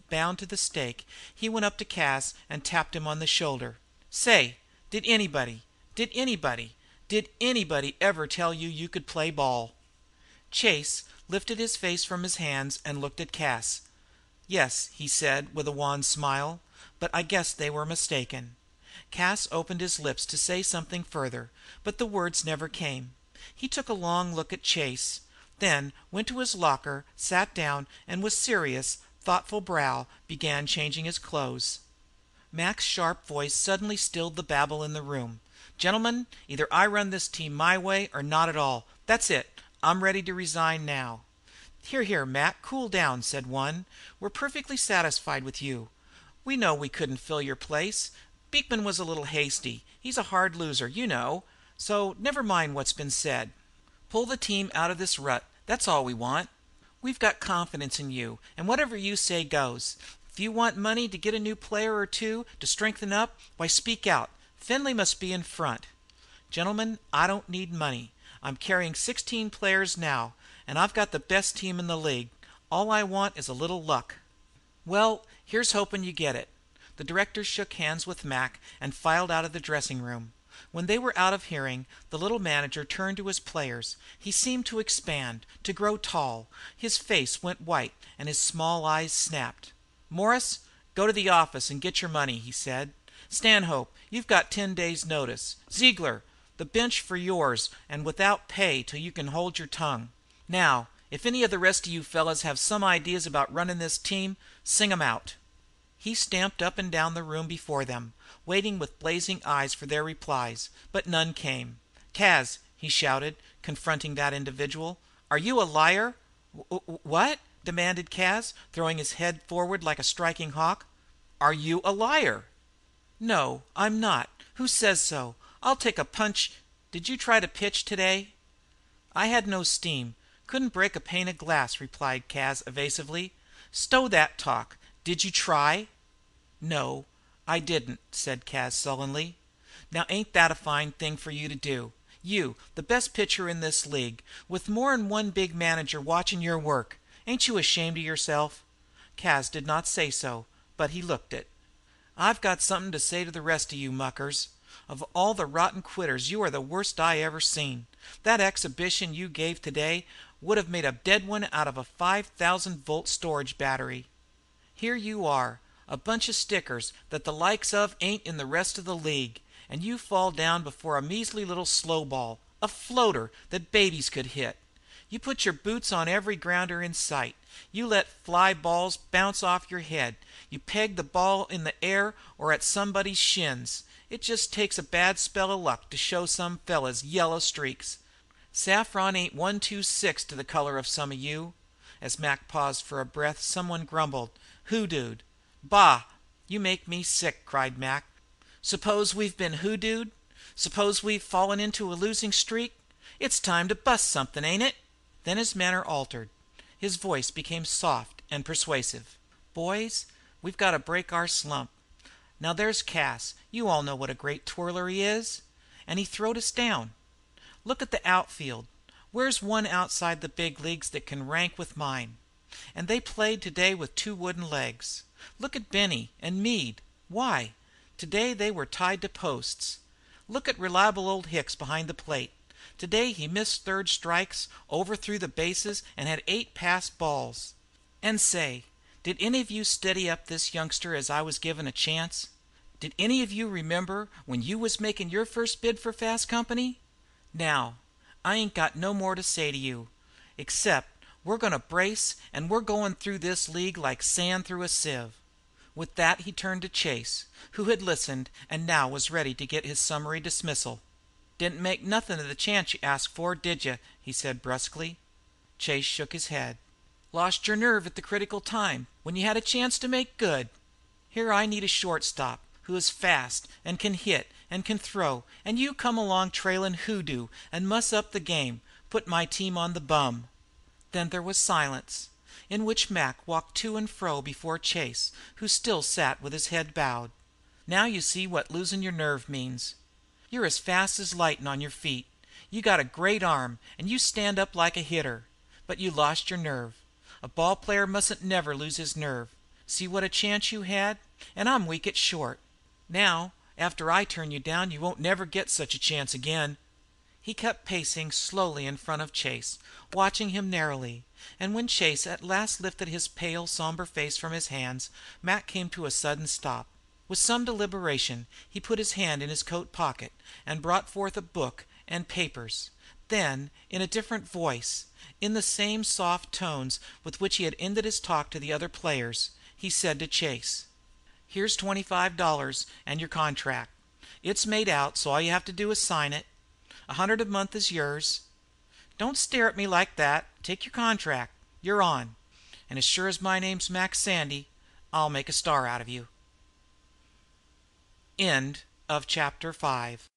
bound to the stake, he went up to Cas and tapped him on the shoulder. "Say, did anybody, did anybody, did anybody ever tell you you could play ball?" Chase lifted his face from his hands and looked at Cas. "Yes," he said, with a wan smile, "but I guess they were mistaken." Cas opened his lips to say something further, but the words never came. He took a long look at Chase, then went to his locker, sat down, and with serious, thoughtful brow began changing his clothes. Mac's sharp voice suddenly stilled the babble in the room. "Gentlemen, either I run this team my way or not at all. That's it. I'm ready to resign now." "Here, here, Mac, cool down," said one. "We're perfectly satisfied with you. We know we couldn't fill your place. Beekman was a little hasty. He's a hard loser, you know. So never mind what's been said. Pull the team out of this rut. That's all we want. We've got confidence in you, and whatever you say goes. If you want money to get a new player or two to strengthen up, why speak out. Findlay must be in front." "Gentlemen, I don't need money. I'm carrying 16 players now, and I've got the best team in the league. All I want is a little luck." "Well, here's hoping you get it." The director shook hands with Mac and filed out of the dressing room. When they were out of hearing, the little manager turned to his players. He seemed to expand, to grow tall. His face went white and his small eyes snapped. "Morris, go to the office and get your money," he said. "Stanhope, you've got 10 days' notice. Ziegler, the bench for yours and without pay till you can hold your tongue. Now, if any of the rest of you fellas have some ideas about running this team, sing 'em out." He stamped up and down the room before them, waiting with blazing eyes for their replies, but none came. "Cas," he shouted, confronting that individual, "are you a liar?" "What?" demanded Cas, throwing his head forward like a striking hawk. "Are you a liar?" "No, I'm not. Who says so? I'll take a punch. Did you try to pitch today?" "I had no steam. Couldn't break a pane of glass," replied Cas evasively. "Stow that talk. Did you try?" "No, I didn't," said Cas sullenly. "Now ain't that a fine thing for you to do? You, the best pitcher in this league, with more'n one big manager watchin' your work. Ain't you ashamed of yourself?" Cas did not say so, but he looked it. "I've got something to say to the rest of you muckers. Of all the rotten quitters you are the worst I ever seen. That exhibition you gave today would have made a dead one out of a 5,000-volt storage battery. Here you are, a bunch of stickers that the likes of ain't in the rest of the league, and you fall down before a measly little slow ball, a floater that babies could hit. You put your boots on every grounder in sight. You let fly balls bounce off your head. You peg the ball in the air or at somebody's shins. It just takes a bad spell of luck to show some fellas yellow streaks. Saffron ain't 126 to the color of some of you." As Mac paused for a breath, someone grumbled, "Hoodooed." "Bah! You make me sick," cried Mac. "Suppose we've been hoodooed? Suppose we've fallen into a losing streak? It's time to bust something, ain't it?" Then his manner altered. His voice became soft and persuasive. "Boys, we've got to break our slump. Now there's Cas. You all know what a great twirler he is. And he throwed us down. Look at the outfield. Where's one outside the big leagues that can rank with mine? And they played today with 2 wooden legs. Look at Benny and Meade. Why? Today they were tied to posts. Look at reliable old Hicks behind the plate. Today he missed 3rd strikes, overthrew the bases, and had 8 passed balls. And say, did any of you steady up this youngster as I was given a chance? Did any of you remember when you was making your first bid for Fast Company? Now, I ain't got no more to say to you, except we're going to brace and we're going through this league like sand through a sieve." With that he turned to Chase, who had listened and now was ready to get his summary dismissal. "Didn't make nothin' of the chance you asked for, did you?" he said brusquely. Chase shook his head. "Lost your nerve at the critical time, when you had a chance to make good. Here I need a shortstop who is fast and can hit and can throw, and you come along trailin' hoodoo and muss up the game, put my team on the bum." Then there was silence, in which Mac walked to and fro before Chase, who still sat with his head bowed. "Now you see what losin' your nerve means. You're as fast as lightnin' on your feet. You got a great arm, and you stand up like a hitter. But you lost your nerve. A ball player mustn't never lose his nerve. See what a chance you had? And I'm weak at short. Now, after I turn you down, you won't never get such a chance again." He kept pacing slowly in front of Chase, watching him narrowly, and when Chase at last lifted his pale, somber face from his hands, Mac came to a sudden stop. With some deliberation he put his hand in his coat pocket and brought forth a book and papers. Then, in a different voice, in the same soft tones with which he had ended his talk to the other players, he said to Chase: "Here's $25 and your contract. It's made out, so all you have to do is sign it. $100 a month is yours. Don't stare at me like that. Take your contract. You're on. And as sure as my name's Mac Sandy, I'll make a star out of you." End of chapter 5.